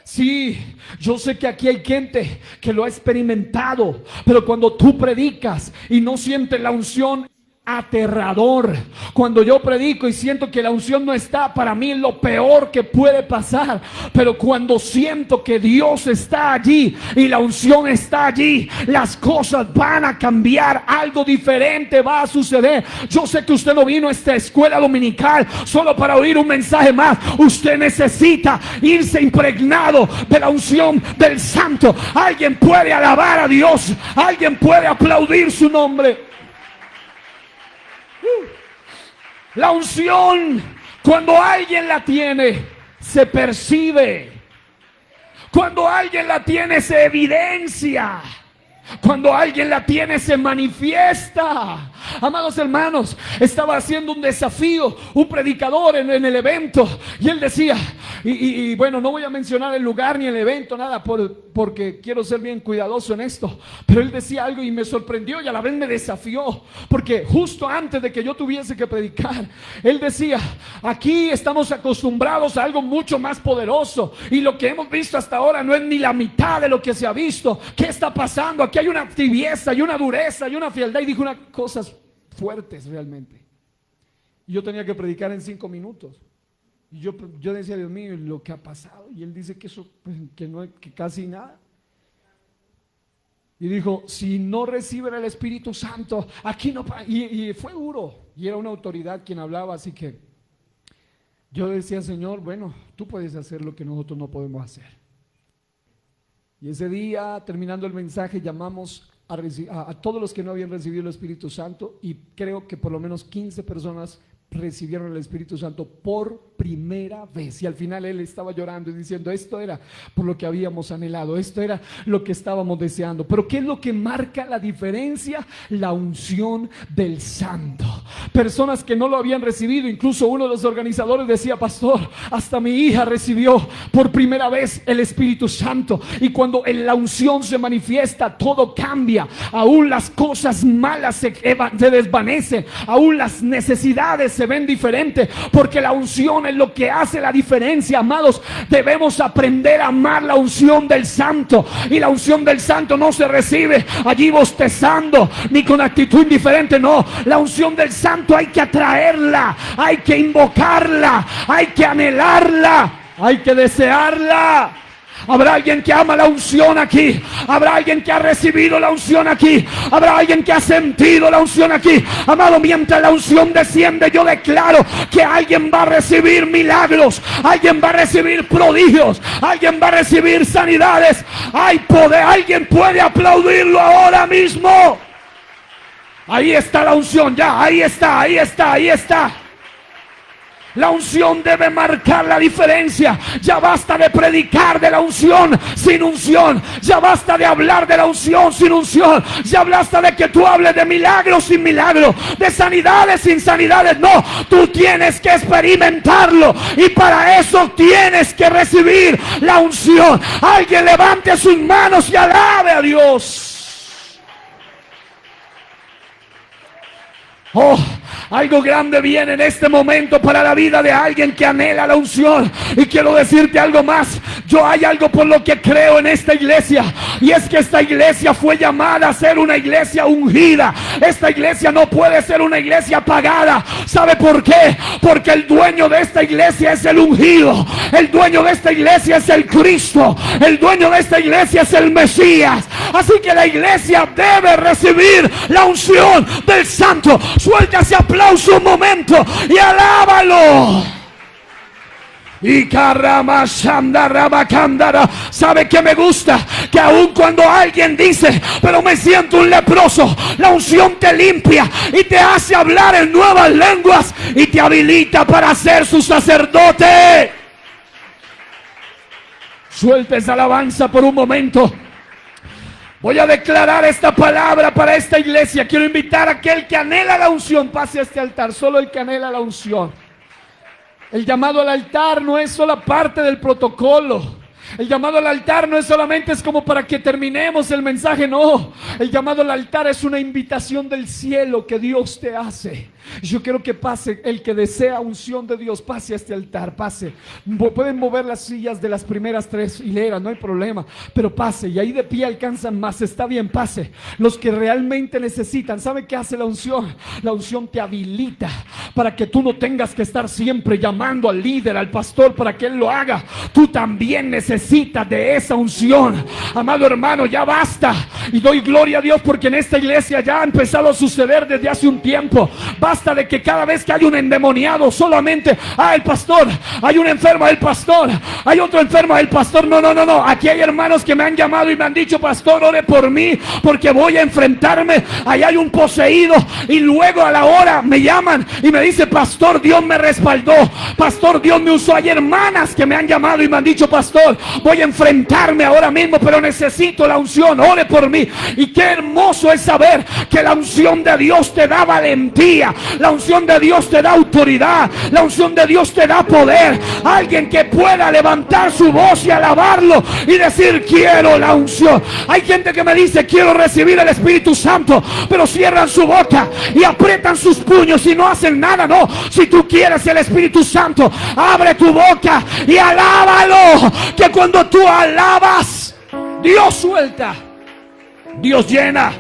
S1: Sí, yo sé que aquí hay gente que lo ha experimentado, pero cuando tú predicas y no sientes la unción, aterrador. Cuando yo predico y siento que la unción no está, para mí es lo peor que puede pasar. Pero cuando siento que Dios está allí y la unción está allí, las cosas van a cambiar, algo diferente va a suceder. Yo sé que usted no vino a esta escuela dominical solo para oír un mensaje más. Usted necesita irse impregnado de la unción del Santo. Alguien puede alabar a Dios, alguien puede aplaudir su nombre. La unción, cuando alguien la tiene, se percibe. Cuando alguien la tiene, se evidencia. Cuando alguien la tiene, se manifiesta. Amados hermanos, estaba haciendo un desafío un predicador en el evento, y él decía, y bueno, no voy a mencionar el lugar ni el evento, nada, porque quiero ser bien cuidadoso en esto, pero él decía algo y me sorprendió y a la vez me desafió, porque justo antes de que yo tuviese que predicar, él decía, aquí estamos acostumbrados a algo mucho más poderoso, y lo que hemos visto hasta ahora no es ni la mitad de lo que se ha visto. ¿Qué está pasando? Aquí hay una tibieza y una dureza y una frialdad, y dijo unas cosas fuertes realmente. Y yo tenía que predicar en 5 minutos. Y yo decía, Dios mío, lo que ha pasado. Y él dice que eso, que no, que casi nada. Y dijo, si no reciben el Espíritu Santo, aquí no. Y fue duro. Y era una autoridad quien hablaba, así que yo decía, Señor, bueno, tú puedes hacer lo que nosotros no podemos hacer. Y ese día, terminando el mensaje, llamamos a todos los que no habían recibido el Espíritu Santo, y creo que por lo menos 15 personas recibieron el Espíritu Santo por primera vez. Y al final él estaba llorando y diciendo, esto era por lo que habíamos anhelado, esto era lo que estábamos deseando. Pero ¿qué es lo que marca la diferencia? La unción del Santo. Personas que no lo habían recibido, incluso uno de los organizadores decía, pastor, hasta mi hija recibió por primera vez el Espíritu Santo. Y cuando la unción se manifiesta, todo cambia. Aún las cosas malas se desvanecen, aún las necesidades se ven diferentes, porque la unción es lo que hace la diferencia. Amados, debemos aprender a amar la unción del Santo, y la unción del Santo no se recibe allí bostezando ni con actitud indiferente. No, la unción del Santo hay que atraerla, hay que invocarla, hay que anhelarla, hay que desearla. Habrá alguien que ama la unción aquí. Habrá alguien que ha recibido la unción aquí. Habrá alguien que ha sentido la unción aquí. Amado, mientras la unción desciende, yo declaro que alguien va a recibir milagros, alguien va a recibir prodigios, alguien va a recibir sanidades. Hay poder, alguien puede aplaudirlo ahora mismo. Ahí está la unción, ya, ahí está, ahí está, ahí está. La unción debe marcar la diferencia. Ya basta de predicar de la unción sin unción. Ya basta de hablar de la unción sin unción. Ya basta de que tú hables de milagros sin milagros, de sanidades sin sanidades. No, tú tienes que experimentarlo, y para eso tienes que recibir la unción. Alguien levante sus manos y alabe a Dios. Oh, algo grande viene en este momento para la vida de alguien que anhela la unción. Y quiero decirte algo más. Yo hay algo por lo que creo en esta iglesia, y es que esta iglesia fue llamada a ser una iglesia ungida. Esta iglesia no puede ser una iglesia apagada. ¿Sabe por qué? Porque el dueño de esta iglesia es el ungido. El dueño de esta iglesia es el Cristo. El dueño de esta iglesia es el Mesías. Así que la iglesia debe recibir la unción del Santo. Suelta ese aplauso un momento y alábalo. Y ¿sabe qué me gusta? Que aun cuando alguien dice, pero me siento un leproso, la unción te limpia y te hace hablar en nuevas lenguas y te habilita para ser su sacerdote. Suelta esa alabanza por un momento. Voy a declarar esta palabra para esta iglesia. Quiero invitar a aquel que anhela la unción, pase a este altar. Solo el que anhela la unción. El llamado al altar no es solo parte del protocolo. El llamado al altar no es solamente como para que terminemos el mensaje, no. El llamado al altar es una invitación del cielo que Dios te hace. Yo quiero que pase, el que desea unción de Dios, pase a este altar, pase. Pueden mover las sillas de las primeras 3 hileras, no hay problema, pero pase, y ahí de pie alcanzan más, está bien, pase. Los que realmente necesitan, ¿sabe qué hace la unción? La unción te habilita para que tú no tengas que estar siempre llamando al líder, al pastor, para que él lo haga. Tú también necesitas de esa unción. Amado hermano, ya basta. Y doy gloria a Dios porque en esta iglesia ya ha empezado a suceder desde hace un tiempo. Basta de que cada vez que hay un endemoniado solamente, el pastor, hay un enfermo, el pastor, hay otro enfermo, el pastor. No, aquí hay hermanos que me han llamado y me han dicho: pastor, ore por mí porque voy a enfrentarme, ahí hay un poseído. Y luego a la hora me llaman y me dice: pastor, Dios me respaldó, pastor, Dios me usó. Hay hermanas que me han llamado y me han dicho: pastor, voy a enfrentarme ahora mismo, pero necesito la unción, ore por mí. Y qué hermoso es saber que la unción de Dios te da valentía, la unción de Dios te da autoridad, la unción de Dios te da poder. Alguien que pueda levantar su voz y alabarlo y decir: quiero la unción. Hay gente que me dice: quiero recibir el Espíritu Santo, pero cierran su boca y aprietan sus puños y no hacen nada. No, si tú quieres el Espíritu Santo, abre tu boca y alábalo, que cuando tú alabas, Dios suelta, Dios llena.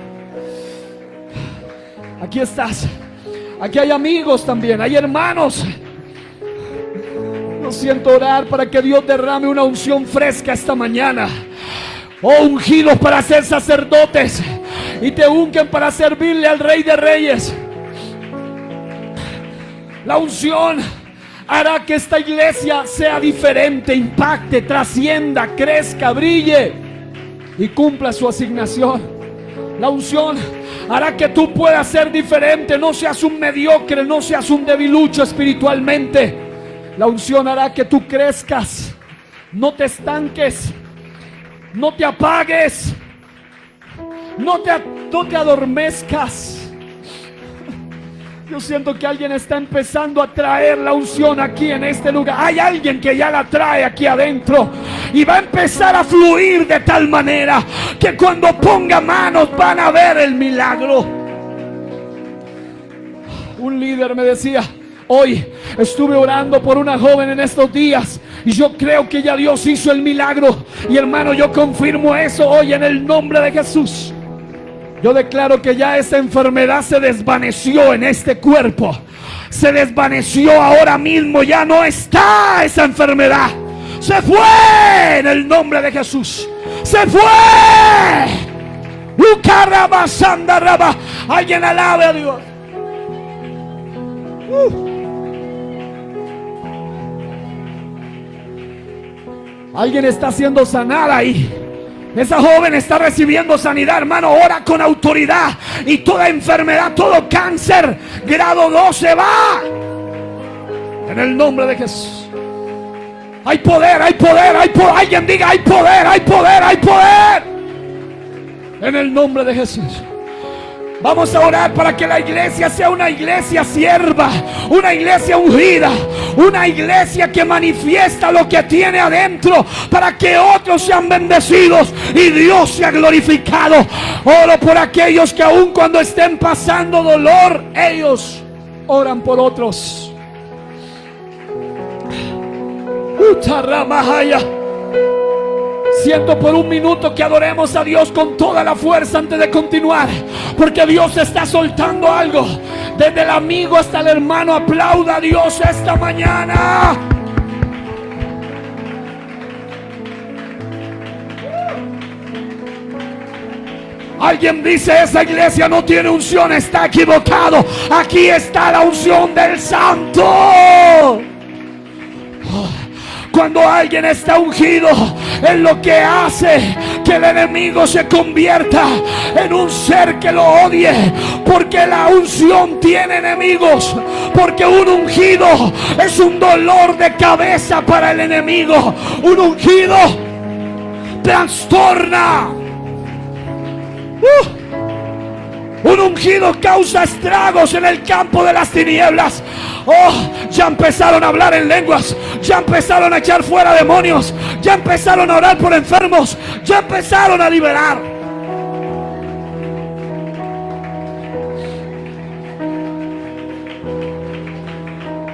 S1: Aquí estás. Aquí hay amigos también, hay hermanos. Yo siento orar para que Dios derrame una unción fresca esta mañana. Ungidos para ser sacerdotes y te unguen para servirle al Rey de Reyes. La unción hará que esta iglesia sea diferente, impacte, trascienda, crezca, brille y cumpla su asignación. La unción hará que tú puedas ser diferente, no seas un mediocre, no seas un debilucho espiritualmente. La unción hará que tú crezcas, no te estanques, no te apagues, no te adormezcas. Yo siento que alguien está empezando a traer la unción aquí en este lugar. Hay alguien que ya la trae aquí adentro y va a empezar a fluir de tal manera que cuando ponga manos van a ver el milagro. Un líder me decía: hoy estuve orando por una joven en estos días y yo creo que ya Dios hizo el milagro. Y hermano, yo confirmo eso hoy en el nombre de Jesús. Yo declaro que ya esa enfermedad se desvaneció en este cuerpo. Se desvaneció ahora mismo. Ya no está esa enfermedad. Se fue en el nombre de Jesús. Se fue. Alguien alabe a Dios. Alguien está siendo sanada ahí. Esa joven está recibiendo sanidad, hermano. Ora con autoridad y toda enfermedad, todo cáncer grado 2 se va en el nombre de Jesús. Hay poder, hay poder, hay poder. Alguien diga: hay poder, hay poder, hay poder en el nombre de Jesús. Vamos a orar para que la iglesia sea una iglesia sierva, una iglesia ungida, una iglesia que manifiesta lo que tiene adentro para que otros sean bendecidos y Dios sea glorificado. Oro por aquellos que aun cuando estén pasando dolor, ellos oran por otros. Siento por un minuto que adoremos a Dios con toda la fuerza antes de continuar, porque Dios está soltando algo. Desde el amigo hasta el hermano, aplauda a Dios esta mañana. Alguien dice: esa iglesia no tiene unción. Está equivocado. Aquí está la unción del Santo. Cuando alguien está ungido, es lo que hace que el enemigo se convierta en un ser que lo odie. Porque la unción tiene enemigos. Porque un ungido es un dolor de cabeza para el enemigo. Un ungido trastorna. Un ungido causa estragos en el campo de las tinieblas. Ya empezaron a hablar en lenguas. Ya empezaron a echar fuera demonios. Ya empezaron a orar por enfermos. Ya empezaron a liberar.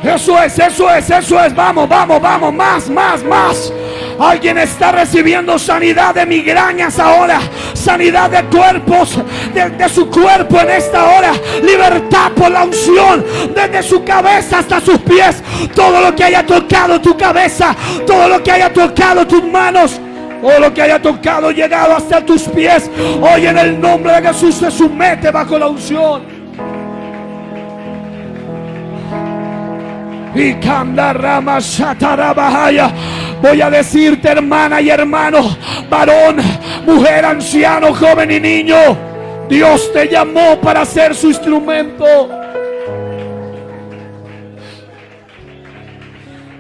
S1: Eso es, eso es, eso es. Vamos, vamos, vamos. Más, más, más. Alguien está recibiendo sanidad de migrañas ahora. Sanidad de cuerpos, de su cuerpo en esta hora. Libertad por la unción. Desde su cabeza hasta sus pies. Todo lo que haya tocado tu cabeza. Todo lo que haya tocado tus manos. Todo lo que haya tocado, llegado hasta tus pies. Hoy en el nombre de Jesús se somete bajo la unción. Y Kandarama Shatarabahaya. Voy a decirte, hermana y hermano, varón, mujer, anciano, joven y niño, Dios te llamó para ser su instrumento.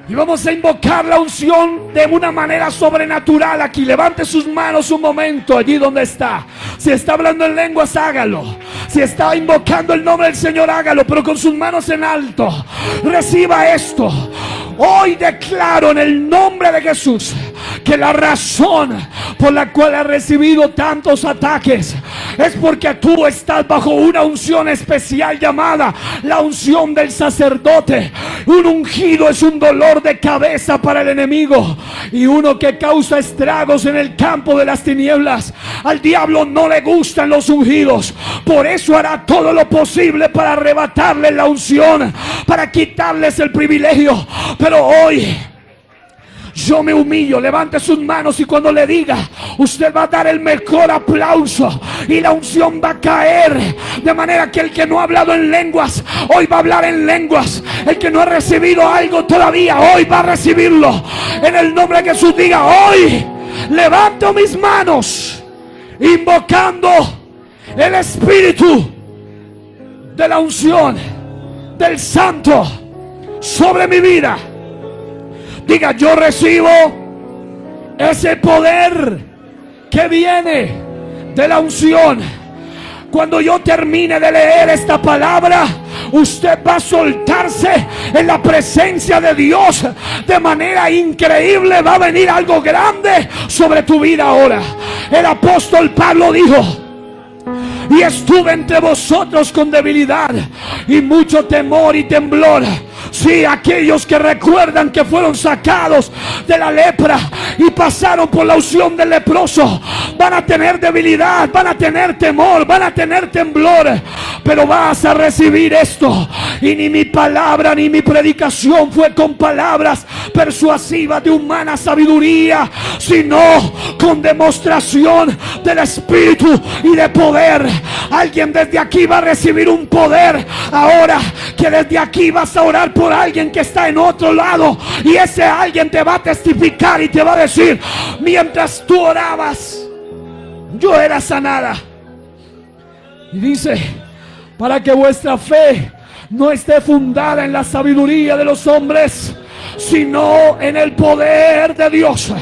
S1: Y vamos a invocar la unción de una manera sobrenatural aquí. Levante sus manos un momento allí donde está. Si está hablando en lenguas, hágalo. Si está invocando el nombre del Señor, hágalo, pero con sus manos en alto. Reciba esto. Hoy declaro en el nombre de Jesús que la razón por la cual has recibido tantos ataques es porque tú estás bajo una unción especial llamada la unción del sacerdote. Un ungido es un dolor de cabeza para el enemigo y uno que causa estragos en el campo de las tinieblas. Al diablo no le gustan los ungidos, por eso hará todo lo posible para arrebatarles la unción, para quitarles el privilegio. Pero hoy yo me humillo. Levante sus manos y cuando le diga, usted va a dar el mejor aplauso y la unción va a caer, de manera que el que no ha hablado en lenguas hoy va a hablar en lenguas. El que no ha recibido algo todavía hoy va a recibirlo. En el nombre de Jesús diga: hoy levanto mis manos invocando el espíritu de la unción del santo sobre mi vida. Diga: yo recibo ese poder que viene de la unción. Cuando yo termine de leer esta palabra, usted va a soltarse en la presencia de Dios de manera increíble. Va a venir algo grande sobre tu vida ahora. El apóstol Pablo dijo: y estuve entre vosotros con debilidad y mucho temor y temblor. Sí, aquellos que recuerdan que fueron sacados de la lepra y pasaron por la unción del leproso, van a tener debilidad, van a tener temor, van a tener temblor. Pero vas a recibir esto. Y ni mi palabra ni mi predicación fue con palabras persuasivas de humana sabiduría, sino con demostración del Espíritu y de poder. Alguien desde aquí va a recibir un poder ahora, que desde aquí vas a orar por alguien que está en otro lado, y ese alguien te va a testificar y te va a decir: mientras tú orabas, yo era sanada. Y dice: para que vuestra fe no esté fundada en la sabiduría de los hombres, sino en el poder de Dios.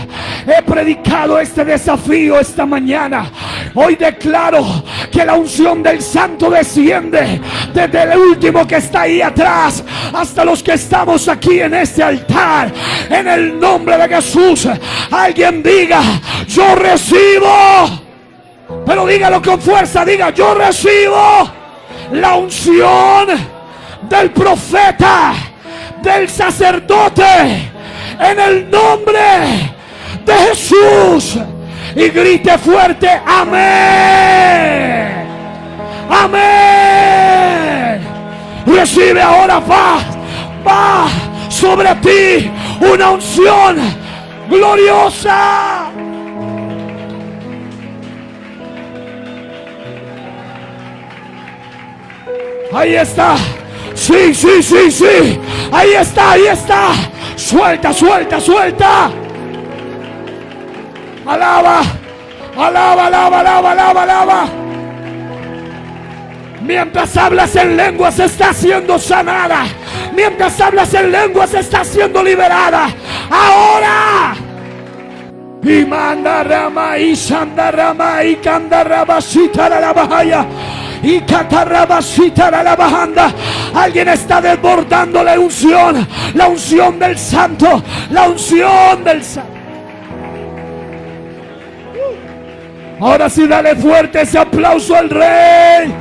S1: He predicado este desafío esta mañana. Hoy declaro que la unción del Santo desciende desde el último que está ahí atrás hasta los que estamos aquí en este altar. En el nombre de Jesús, alguien diga: yo recibo. Pero dígalo con fuerza, diga: yo recibo la unción del profeta, del sacerdote, en el nombre de Jesús. Y grite fuerte: amén, amén. Recibe ahora paz, va sobre ti una unción gloriosa. Ahí está. Sí, sí, sí, sí. Ahí está, ahí está. Suelta, suelta, suelta. Alaba, alaba, alaba, alaba, alaba, alaba. Mientras hablas en lenguas, está siendo sanada. Mientras hablas en lenguas, está siendo liberada. Ahora. Y manda rama y sanda rama y canda rabasita la bahaya. Y catarrabasita la bajanda. Alguien está desbordando la unción del santo, la unción del santo. Ahora sí, dale fuerte ese aplauso al Rey.